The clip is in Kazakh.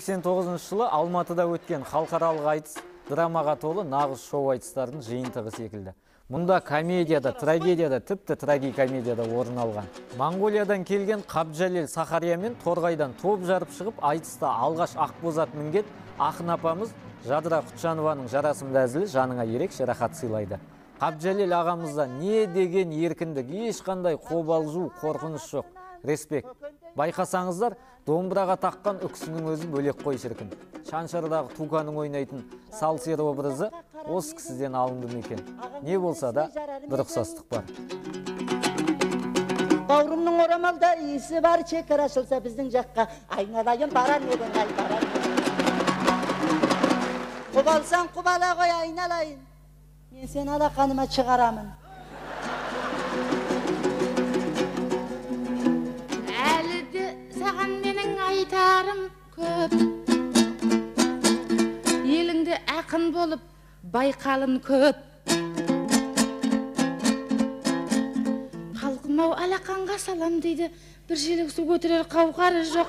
1989 жылы Алматыда өткен халықаралық айтыс драмаға толы нағыз шоу айтыстардың жиынтығы секілді. Мұнда комедияда, трагедияда, тіпті трагикомедияда орын алған. Монғолиядан келген Қабжалел Сахария мен Торғайдан топ жарып шығып, айтыста алғаш Ақбозат мінген ақын апамыз Жадыра Құтжанованың жарасымды әзілі жаныңа ерекше рахат сыйлайды. Қабжалел ағамызда не деген еркіндік, ешқандай қобалжу, қорқыныш жоқ. Респект. Байқасаңыздар, домбыраға таққан үкісінің өзі бөлек қой шіркін. Шаншардағы Туканың ойнайтын Салсер образы осы кісіден алынды екен. Не болса да бір ұқсастық бар. Бауырымның орамалда иісі бар, шекара ашылса біздің жаққа, айналайын барар едің, ай барар. Құбалсаң құбала қой, айналайын. Мен сен алақаныма шығарамын. Әлі саған менің айтарым көп. Еліңді ақын болып байқалын көп. Қалқымау алақанға салам дейді, бір желік су көтерер қауқары жоқ.